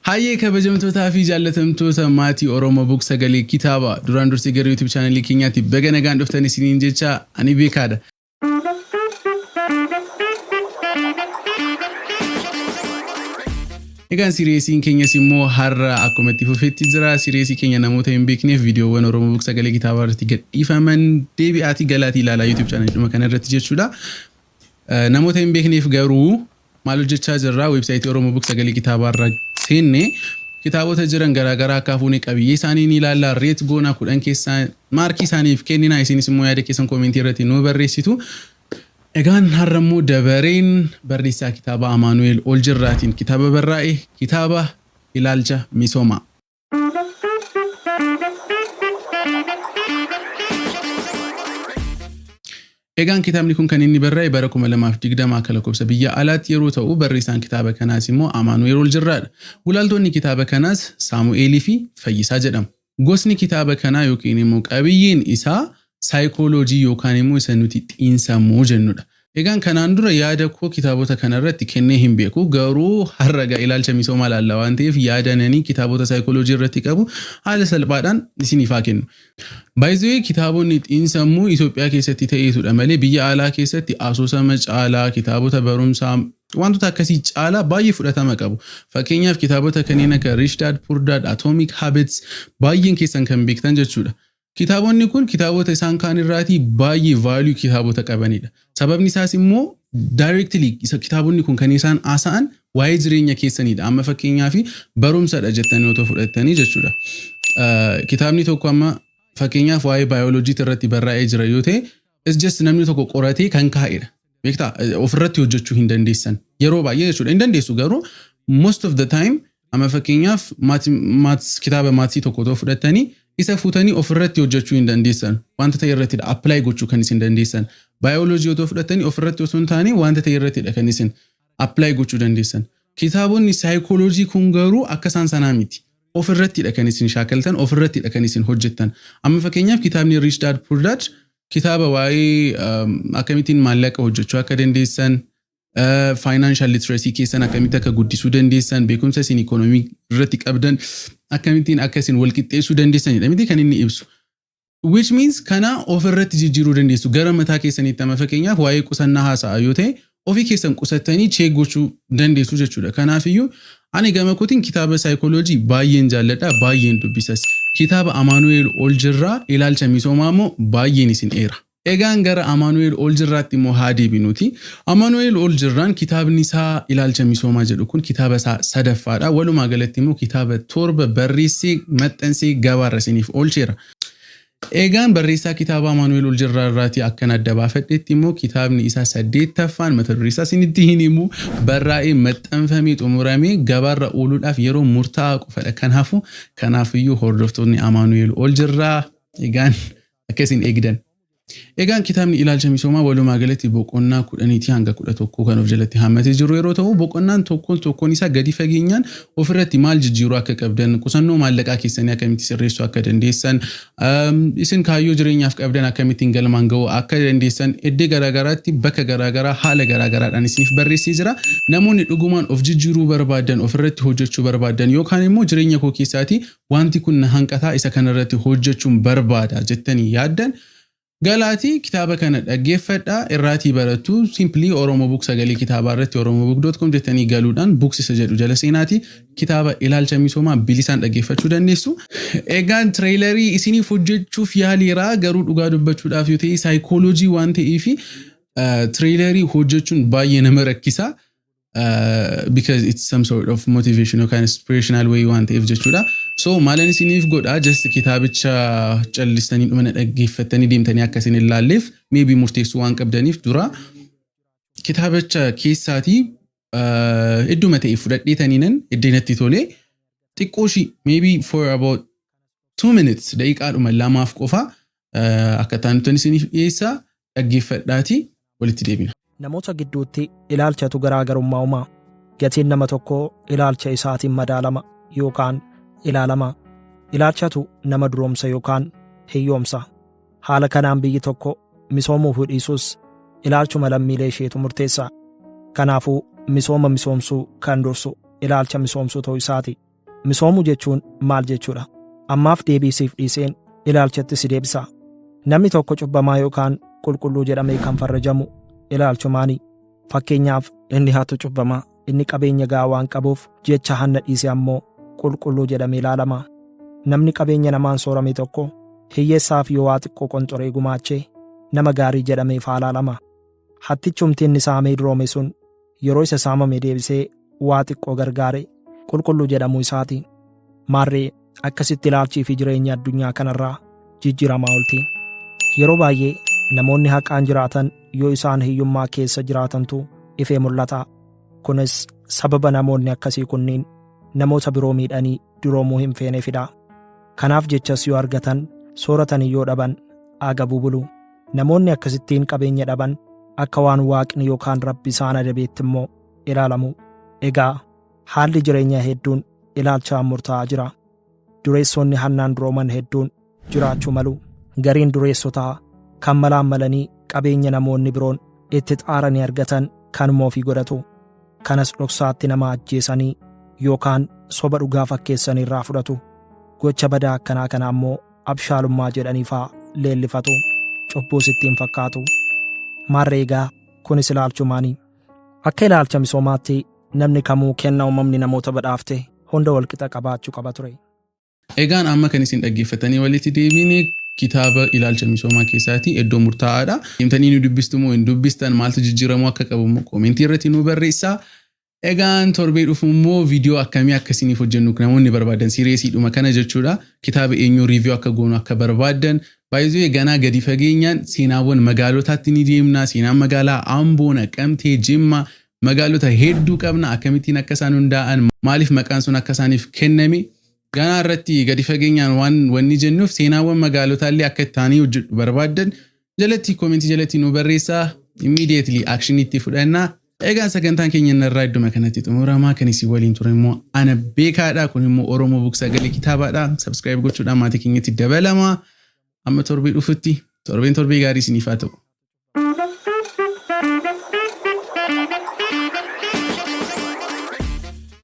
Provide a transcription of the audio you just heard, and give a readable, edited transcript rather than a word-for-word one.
Hayyee kabajamtootaa fi jaallatamtoota maatii Oromoo Book Sagalee Kitaaba duraan dursee gara YouTube channel keenyaatti baga nagaan dhuftanii isiniin jecha ani beekaadha. Egaan siriyeesiin keenyas immoo har'a akkuma itti fufetti jira. Siriyeesii keenya namoota hin beekneef viidiyoowwan Oromoo Book Sagalee Kitaaba irratti gadhiifaman deebi'aatii galaatii ilaalaa YouTube channel kana irratti jechuudha. Namoota hin beekneef garuu maal hojjechaa jirra website Oromoo Book Sagalee Kitaaba irra seenne kitaabota jiran garaagaraa akka fuunee qabiyyee isaanii ni ilaalla rate goona 10 keessaa maarkii isaaniif kennina isinis immoo yaada keessan komentii irratti nu barreessitu. Egaan har'ammoo dabareen barreessaa kitaaba Amaanu'eel Oljirraatiin kitaaba barraa'e kitaaba Ilaalcha Misoomaa. Egaan kitaabni kun kan inni barraa'e bara 2020 akka lakkoofsa biyya alaatti yeroo ta'u barreessaan kitaaba kanaas immoo Amaanu'eel Oljirraadha. Gulaaltonni kitaaba kanaas Saamu'eelii fi Fayyisaa jedhamu. Gosni kitaaba kanaa yookiin immoo qabiyyeen isaa saayikooloojii yookaan immoo isa nuti xiinsammuu jennudha. Egaan kanaan dura yaada koo kitaabota kana irratti kennee hin beeku garuu har'a ilaalcha misoomaa ilaalla waan ta'eef yaadananii kitaabota saayikooloojii irratti qabu haala salphaadhaan isiniif haa kennu. By the way kitaabonni xiinsammuu Itoophiyaa keessatti ta'eetudha malee biyya alaa keessatti asoosama caalaa kitaabota barumsaa wantoota akkasii caalaa baay'ee fudhatama qabu. Fakkeenyaaf kitaabota kanneen akka Rich Dad Poor Dad Atomic Habits baay'een keessan kan beektan jechuudha. Kitaabonni kun kitaabota isaan kaan irraatii baay'ee value kitaabota qabanidha. Sababni isaas immoo directly kitaabonni kun kan isaan haasa'an waa'ee jireenya keessanidha. Amma fakkeenyaaf barumsadha jettanii otoo fudhattanii jechuudha. Kitaabni tokko amma fakkeenyaaf waa'ee biology irratti barraa'ee jira yoo ta'e it's just namni tokko qoratee kan kaa'edha. Beektaa ofirratti hojjechuu hin dandeessan. Yeroo baay'ee jechuudha hin dandeessu garuu most of the time amma fakkeenyaaf kitaaba maatii tokko otoo fudhattanii isa fuutanii ofirratti hojjechuu hin dandeessan. Wanta ta'e irratti apply gochuu kan isin dandeessan. Biology otoo fudhattanii ofirratti osoo hin taane wanta ta'e irratti kan isin apply gochuu dandeessan. Kitaabonni saayikooloojii kun garuu akka isaan sanaa miti. Ofirrattidha kan isin shaakaltan, ofirrattidha kan isin hojjettan. Amma fakkeenyaaf kitaabni Rich Dad Poor Dad kitaaba waa'ee akkamittiin maallaqa hojjechuu akka dandeessan, financial literacy keessan akkamitti akka guddisuu dandeessan, beekumsa isin economy irratti qabdan akkamittiin akka isin wal qixxeessuu dandeessanidha miti kan inni ibsu. Which means kana ofirratti jijjiiruu dandeessu gara mataa keessanitti amma fakkeenyaaf waa'ee qusannaa haasa'a yoo ta'e ofii keessan qusattanii check gochuu dandeessu jechuudha. Kanaafiyyuu ani gama kootiin kitaaba saayikooloojii baay'een jaalladha baay'een dubbisas. Kitaaba Amaanu'eel Oljirraa Ilaalcha Misoomaa immoo baay'een isin eera. Egaan gara Amaanu'eel Oljirraatti immoo haa deebinuuti. Amaanu'eel Oljirraan kitaabni isaa Ilaalcha Misoomaa jedhu kun kitaaba isaa sadaffaadha. Walumaa galatti immoo kitaaba 7 barreessee maxxansee gabaarra isiniif oolcheera. Egaan barreessaa kitaaba Amaanu'eel Oljirraa irraati akkan adda baafadhetti immoo kitaabni isaa 8ffaan mata duree isaa isinitti hin himu barraa'ee maxxanfamee xumuramee gabaarra ooluudhaaf yeroo murtaa'aa qofadha kan hafu. Kanaafiyyuu hordoftoonni Amaanu'eel Oljirraa egaan akkasiin eegdan. Egaan kitaabni Ilaalcha Misoomaa walumaa galatti boqonnaa 10 hanga 11 kan of jalatti hammatee jiru yeroo ta'u boqonnaan tokkoon isaa gadi fageenyaan ofirratti maal jijjiiruu akka qabdan, qusannoo maallaqaa keessanii akkamitti sirreessuu akka dandeessan, isin kaayyoo jireenyaaf qabdan akkamittiin galmaan ga'uu akka dandeessan iddoo garaagaraatti bakka garaagaraa haala garaagaraadhaan isiniif barreessee jira. Namoonni dhugumaan of jijjiiruu barbaadan, ofirratti hojjechuu barbaadan yookaan immoo jireenya koo keessaatti wanti kun na hanqataa isa kanarratti hojjechuun barbaada jettanii yaaddan galaatii kitaaba kana dhaggeeffadhaa irraatii barattu simply Oromoo Book Sagalee Kitaabaa irratti oromobook.com jettanii galuudhaan booksisa jedhu jala seenaatii kitaaba Ilaalcha Misoomaa bilisaan dhaggeeffachuu dandeessu. Egaan trailerii isiniif hojjechuuf yaaliira garuu dhugaa dubbachuudhaaf yoo ta'e saayikooloojii waan ta'eef trailerii hojjechuun baay'ee nama rakkisa. Because it's some sort of motivational kind of inspirational way waan ta'eef jechuudha. So maalan isiniif godha just kitaabicha callistanii dhumana dhaggeeffatanii deemtanii akka isin ilaalleef maybe murteessuu waan qabdaniif dura kitaabicha keessaatii idduma ta'e fudhadheetaniinan iddeenatti tolee xiqqooshi maybe for about 2 minutes daqiiqaadhuma lamaaf qofa akka taanuttan isiniif dhiyeessaa dhaggeeffadhaatii walitti deebina. Namoota gidduutti ilaalchatu garaagarummaa uumaa. Gatiin nama tokkoo ilaalcha isaatiin madaalama yookaan ilaalama. Ilaalchatu nama duroomsa yookaan hiyyoomsa. Haala kanaan biyyi tokko misoomuuf dhiisuus ilaalchuma lammiilee isheetu murteessa. Kanaafuu misooma misoomsuu kan dursu ilaalcha misoomsuu ta'uu isaati. Misoomuu jechuun maal jechuudha? Ammaaf deebisiif dhiiseen ilaalchatti si deebisa. Namni tokko cubbamaa yookaan qulqulluu jedhamee kan farrajamu ilaalchumaani. Fakkeenyaaf inni hatu cubbamaa, inni qabeenya gahaa waan qabuuf jecha hanna dhiise ammoo qulqulluu jedhamee ilaalama. Namni qabeenya namaan soorame tokko hiyyeessaaf yoo waa xiqqoo qonxoree gumaachee nama gaarii jedhamee ilaalama. Hattichumti inni saamee duroome sun yeroo isa saamame deebisee waa xiqqoo gargaare qulqulluu jedhamuu isaati. Maarree akkasitti ilaalchii fi jireenya addunyaa kanarraa jijjiiramaa oolti. Yeroo baay'ee namoonni haqaan jiraatan yoo isaan hiyyummaa keessa jiraatantu ifee mul'ata. Kunis sababa namoonni akkasii kunniin namoota biroo miidhanii duroomuu hin feeneefidha. Kanaaf jechas yoo argatan sooratanii yoo dhaban agabuu bulu. Namoonni akkasittiin qabeenya dhaban akka waan waaqni yookaan rabbi isaan adabeetti immoo ilaalamu. Egaa haalli jireenyaa hedduun ilaalchaan murtaa'aa jira. Dureessonni hannaan durooman hedduun jiraachuu malu. Gariin dureessotaa kan malaan malanii qabeenya namoonni biroon itti xaaranii argatan kanuma ofii godhatu. Kanas dhoksaatti nama ajjeesanii yookaan soba dhugaa fakkeessanii irraa fudhatu. Gocha badaa akkanaa kana ammoo abshaalummaa jedhaniifaa leellifatu. Cubbuus ittiin fakkaatu. Maarree egaa kunis ilaalchumaani. Akka ilaalcha misoomaatti namni kamuu kennaa uumamni namoota badhaafte hunda walqixa qabaachuu qaba ture. Egaan amma kan isin dhaggeeffatanii walitti deebiin kitaaba ilaalcha misoomaa keessaatii iddoo murtaa'aadha. Himtanii nu dubbistu moo hin dubbistan maaltu jijjiiramuu akka qabu immoo koomentii irratti nu barreessaa. Egaan torbee dhufu immoo viidiyoo akkamii akkasiniif hojjennu namoonni barbaadan sireesiidhuma kana jechuudha. Kitaaba eenyuu riiviyuu akka goonu akka barbaadan baay'ee ganaa gadi fageenyaan seenaawwan magaalotaatti ni deemna. Seenaan magaalaa Amboo, Naqamtee, Jimma magaalota hedduu qabna. Akkamittiin akka isaan hundaa'an maaliif maqaan sun akka isaaniif kenname ganaa irratti gadi fageenyaan wanni jennuuf seenaawwan magaalotaallee akka ittaanii hojjedhu barbaadan jalatti koomentii jalatti nu barreessaa. Immediately action itti fudhannaa. Egaan sagantaan keenya irraa idduma kanatti xumuramaa kan isin waliin ture immoo ana beekaadha. Kun immoo Oromoo Book Sagalee kitaabaadha. Subscribe gochuudhaan maatii keenyatti dabalama. Amma torbee dhufutti torbee gaarii isiniif haa ta'u.